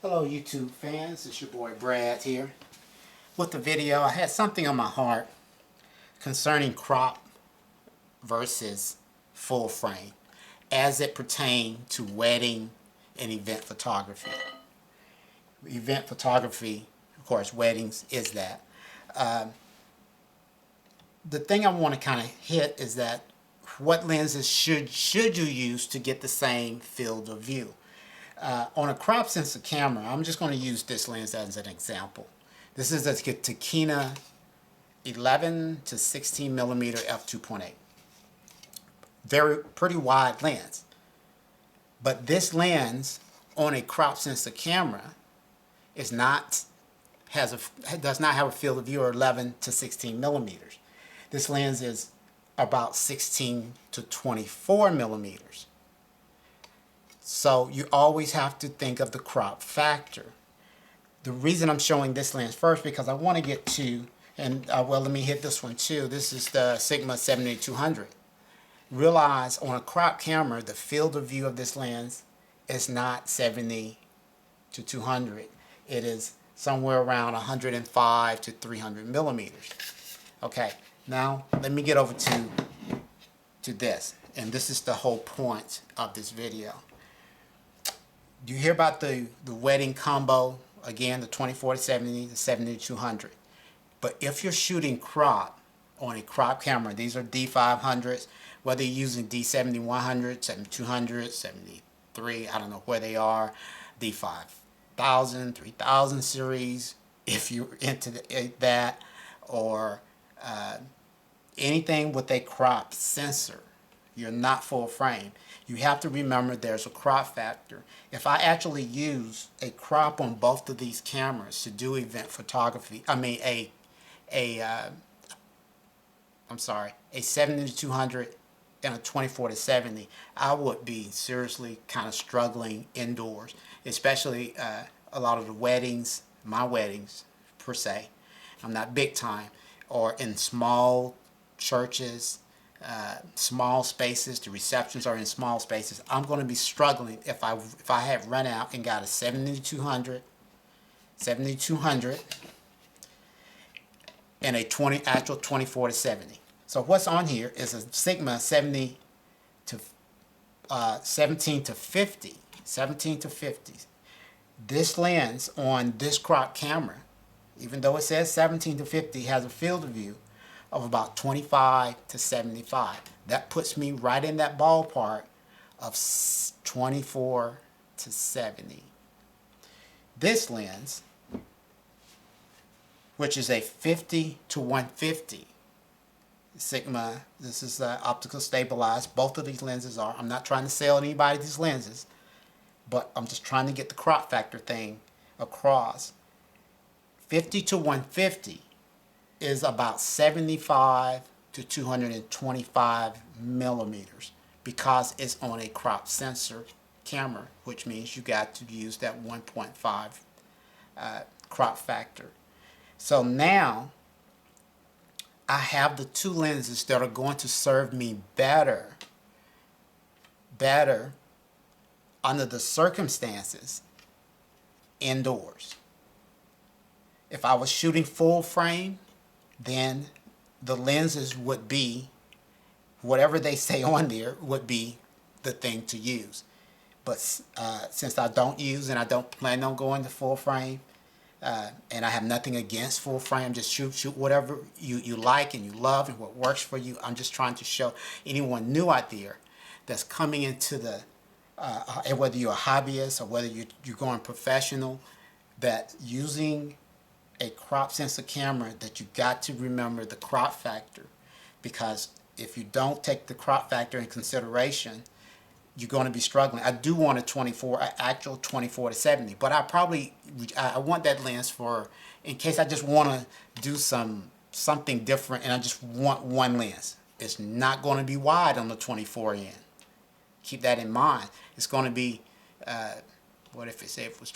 Hello YouTube fans, it's your boy Brad here. With the video, I had something on my heart concerning crop versus full frame as it pertains to wedding and event photography. Event photography, of course, weddings is that. The thing I want to kind of hit is that what lenses should you use to get the same field of view? On a crop sensor camera, I'm just going to use this lens as an example. This is a Takina 11 to 16 millimeter f2.8. Pretty wide lens. But this lens on a crop sensor camera does not have a field of view of 11 to 16 millimeters. This lens is about 16 to 24 millimeters. So you always have to think of the crop factor. The reason I'm showing this lens first because I want to get to, and well, let me hit this one too. This is the Sigma 7200. Realize on a crop camera, the field of view of this lens is not 70 to 200. It is somewhere around 105 to 300 millimeters. Okay, now let me get over to this. And this is the whole point of this video. You hear about the wedding combo, again, the 24 to 70, the 70 to 200. But if you're shooting crop on a crop camera, these are D500s, whether you're using D7100, 7200, 73, I don't know where they are, D5000, 3000 series, if you're into that, or anything with a crop sensor. You're not full frame. You have to remember there's a crop factor. If I actually use a crop on both of these cameras to do event photography, a 70 to 200 and a 24 to 70, I would be seriously kind of struggling indoors, especially a lot of the weddings, my weddings per se, I'm not big time, or in small churches, small spaces. The receptions are in small spaces. I'm going to be struggling if I have run out and got a 7200 and a actual 24 to 70. So what's on here is a Sigma 17 to 50. This lens on this crop camera, even though it says 17 to 50, has a field of view of about 25 to 75. That puts me right in that ballpark of 24 to 70. This lens, which is a 50 to 150 Sigma, this is optical stabilized. Both of these lenses are. I'm not trying to sell anybody these lenses, but I'm just trying to get the crop factor thing across. 50 to 150 is about 75 to 225 millimeters because it's on a crop sensor camera, which means you got to use that 1.5 crop factor. So now I have the two lenses that are going to serve me better under the circumstances indoors. If I was shooting full frame, then the lenses would be, whatever they say on there, would be the thing to use. But since I don't use and I don't plan on going to full frame, and I have nothing against full frame, just shoot whatever you like and you love and what works for you. I'm just trying to show anyone new out there that's coming into the, whether you're a hobbyist or whether you're going professional, that using a crop sensor camera, that you got to remember the crop factor, because if you don't take the crop factor in consideration, you're going to be struggling. I do want an actual 24 to 70, but I want that lens for in case I just want to do something different and I just want one lens. It's not going to be wide on the 24 end. Keep that in mind. It's going to be what if it was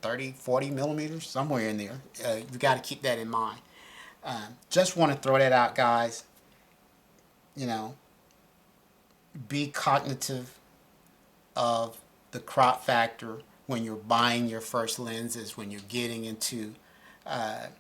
30, 40 millimeters, somewhere in there. You got to keep that in mind. Just want to throw that out, guys. You know, be cognitive of the crop factor when you're buying your first lenses, when you're getting into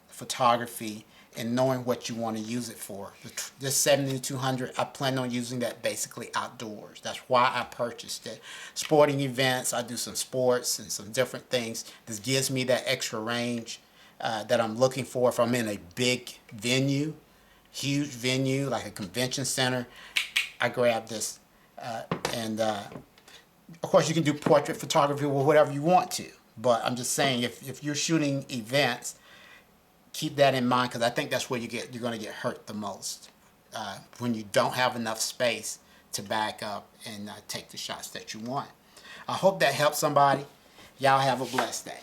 photography and knowing what you want to use it for. This 7200, I plan on using that basically outdoors. That's why I purchased it. Sporting events, I do some sports and some different things. This gives me that extra range that I'm looking for if I'm in a big venue, huge venue like a convention center. I grab this and of course you can do portrait photography or whatever you want to, but I'm just saying if you're shooting events, keep that in mind, because I think that's where you're going to get hurt the most, when you don't have enough space to back up and take the shots that you want. I hope that helps somebody. Y'all have a blessed day.